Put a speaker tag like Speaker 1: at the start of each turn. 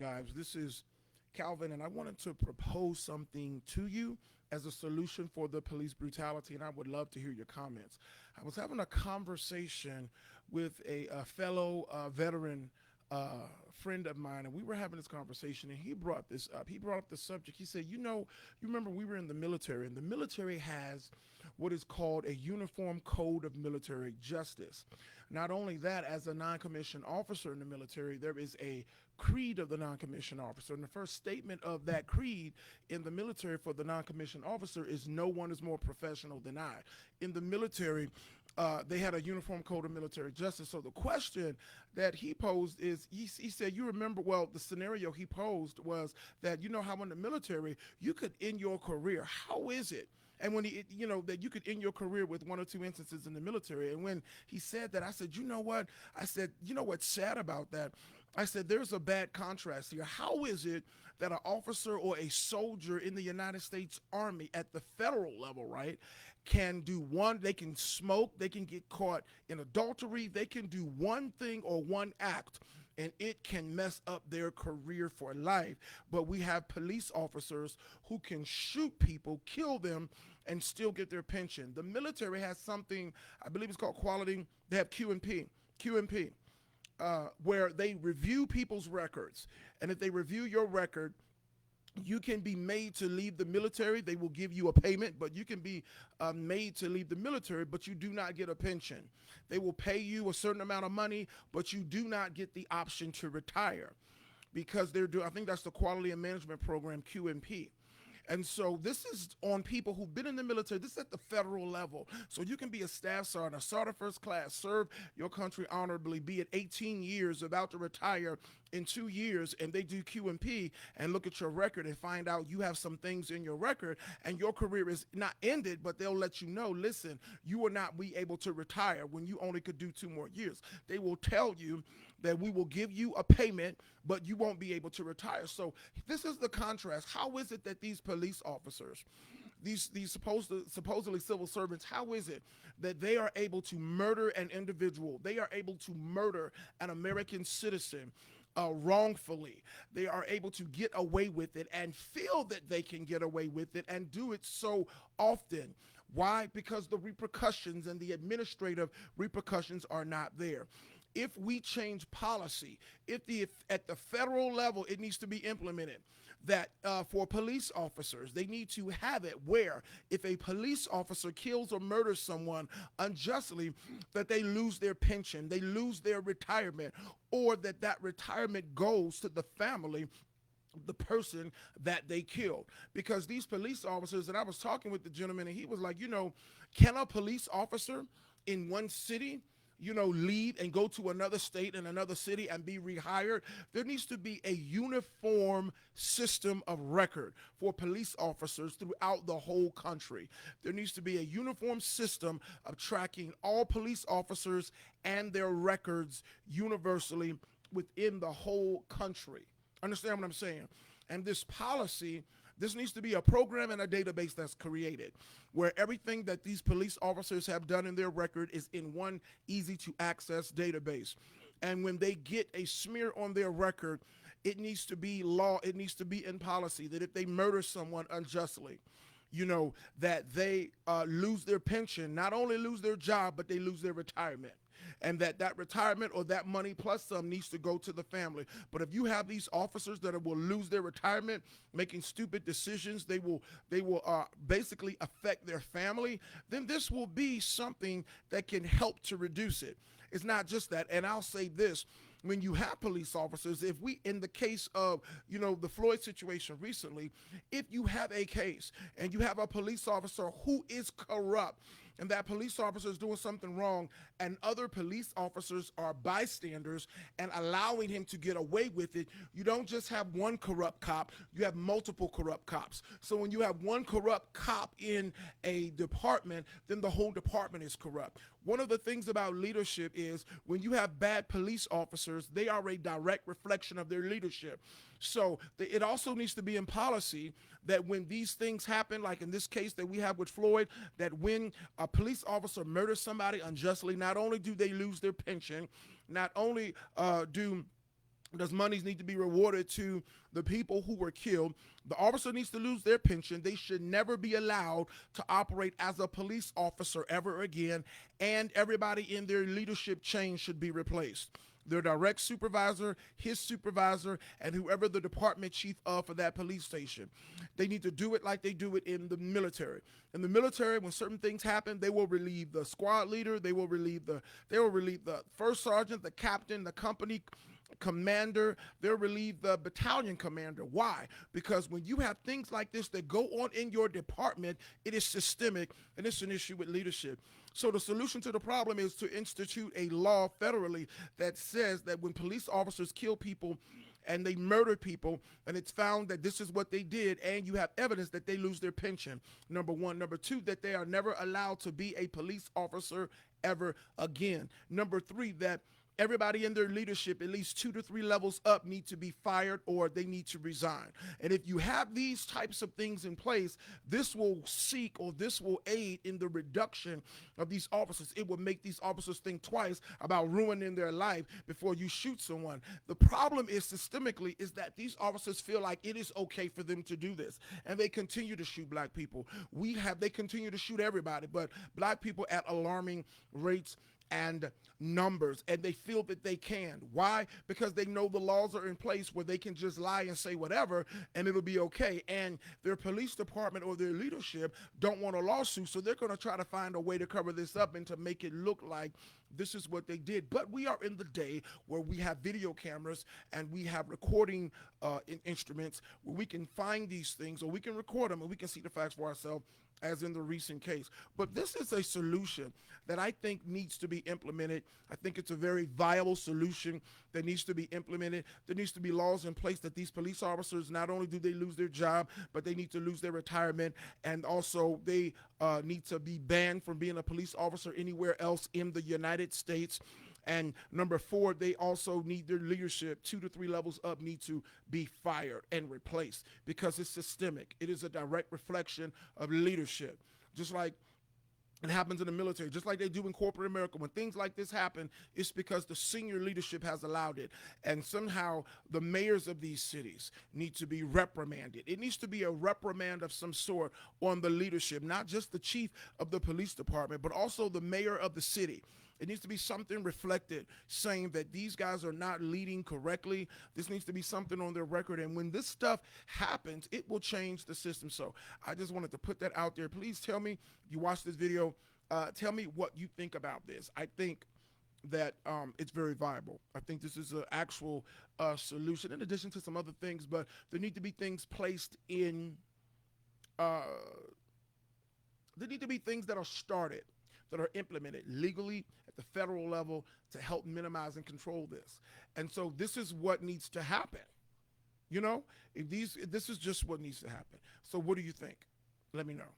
Speaker 1: guys. This is Calvin, and I wanted to propose something to you as a solution for the police brutality, and I would love to hear your comments. I was having a conversation with a fellow veteran friend of mine, and we were having this conversation, and he brought this up. He brought up the subject. He said, you remember we were in the military, and the military has what is called a uniform code of military justice. Not only that, as a non-commissioned officer in the military, there is a creed of the non-commissioned officer. And the first statement of that creed in the military for the non-commissioned officer is no one is more professional than I. In the military, they had a uniform code of military justice. So the question that he posed is, he said, you remember, well, the scenario he posed was that, you know how in the military, you could end your career. How is it? And when that you could end your career with one or two instances in the military. And when he said that, I said, you know what? I said, you know what's sad about that? I said, there's a bad contrast here. How is it that an officer or a soldier in the United States Army at the federal level, right, can do one, they can smoke, they can get caught in adultery, they can do one thing or one act, and it can mess up their career for life. But we have police officers who can shoot people, kill them, and still get their pension. The military has something, I believe it's called quality, they have QMP, where they review people's records. And if they review your record, you can be made to leave the military. They will give you a payment, but you can be made to leave the military, but you do not get a pension. They will pay you a certain amount of money, but you do not get the option to retire because they're doing, I think that's the Quality and Management Program, QMP. And so this is on people who've been in the military. This is at the federal level. So you can be a staff sergeant, a sergeant first class, serve your country honorably, be at 18 years, about to retire in 2 years, and they do QMP and look at your record and find out you have some things in your record and your career is not ended, but they'll let you know, listen, you will not be able to retire when you only could do 2 more years. They will tell you that we will give you a payment, but you won't be able to retire. So this is the contrast. How is it that these police officers, these supposedly civil servants, how is it that they are able to murder an individual? They are able to murder an American citizen wrongfully. They are able to get away with it and feel that they can get away with it and do it so often. Why? Because the repercussions and the administrative repercussions are not there. If we change policy, if at the federal level it needs to be implemented, that for police officers, they need to have it where if a police officer kills or murders someone unjustly, that they lose their pension, they lose their retirement, or that retirement goes to the family the person that they killed. Because these police officers, and I was talking with the gentleman, and he was like, can a police officer in one city leave and go to another state and another city and be rehired? There needs to be a uniform system of record for police officers throughout the whole country. There needs to be a uniform system of tracking all police officers and their records universally within the whole country. Understand what I'm saying? And this policy, this needs to be a program and a database that's created where everything that these police officers have done in their record is in one easy to access database. And when they get a smear on their record, it needs to be law, it needs to be in policy that if they murder someone unjustly, that they lose their pension, not only lose their job, but they lose their retirement. And that retirement or that money plus some needs to go to the family. But if you have these officers that will lose their retirement, making stupid decisions, they will basically affect their family, then this will be something that can help to reduce it. It's not just that. And I'll say this. When you have police officers, if we, in the case of, the Floyd situation recently, if you have a case and you have a police officer who is corrupt, and that police officer is doing something wrong, and other police officers are bystanders and allowing him to get away with it, you don't just have one corrupt cop, you have multiple corrupt cops. So when you have one corrupt cop in a department, then the whole department is corrupt. One of the things about leadership is when you have bad police officers, they are a direct reflection of their leadership. So it also needs to be in policy that when these things happen, like in this case that we have with Floyd, that when a police officer murders somebody unjustly, not only do they lose their pension, not only do Does monies need to be rewarded to the people who were killed? The officer needs to lose their pension. They should never be allowed to operate as a police officer ever again. And everybody in their leadership chain should be replaced. Their direct supervisor, his supervisor, and whoever the department chief of for that police station. They need to do it like they do it in the military. In the military, when certain things happen, they will relieve the squad leader, they will relieve the first sergeant, the captain, the company commander, they'll relieve the battalion commander. Why? Because when you have things like this that go on in your department, it is systemic and it's an issue with leadership. So the solution to the problem is to institute a law federally that says that when police officers kill people and they murder people and it's found that this is what they did and you have evidence, that they lose their pension, number one. Number two, that they are never allowed to be a police officer ever again. Number three, that everybody in their leadership, at least 2 to 3 levels up, need to be fired or they need to resign. And if you have these types of things in place, this will seek, or this will aid in the reduction of these officers. It will make these officers think twice about ruining their life before you shoot someone. The problem is systemically is that these officers feel like it is okay for them to do this, and they continue to shoot black people. They continue to shoot everybody, but black people at alarming rates and numbers, and they feel that they can. Why? Because they know the laws are in place where they can just lie and say whatever and it'll be okay. And their police department or their leadership don't want a lawsuit, so they're going to try to find a way to cover this up and to make it look like this is what they did. But we are in the day where we have video cameras and we have recording instruments where we can find these things, or we can record them and we can see the facts for ourselves, as in the recent case. But this is a solution that I think needs to be implemented. I think it's a very viable solution that needs to be implemented. There needs to be laws in place that these police officers, not only do they lose their job, but they need to lose their retirement, and also they need to be banned from being a police officer anywhere else in the United States. And number four, they also need their leadership 2 to 3 levels up need to be fired and replaced, because it's systemic. It is a direct reflection of leadership. Just like it happens in the military, just like they do in corporate America. When things like this happen, it's because the senior leadership has allowed it. And somehow the mayors of these cities need to be reprimanded. It needs to be a reprimand of some sort on the leadership, not just the chief of the police department, but also the mayor of the city. It needs to be something reflected saying that these guys are not leading correctly. This needs to be something on their record. And when this stuff happens, it will change the system. So I just wanted to put that out there. Please tell me, if you watch this video, tell me what you think about this. I think that it's very viable. I think this is an actual solution, in addition to some other things, but there need to be things placed in, there need to be things that are started, that are implemented legally at the federal level to help minimize and control this. And so this is what needs to happen. You know, this is just what needs to happen. So what do you think? Let me know.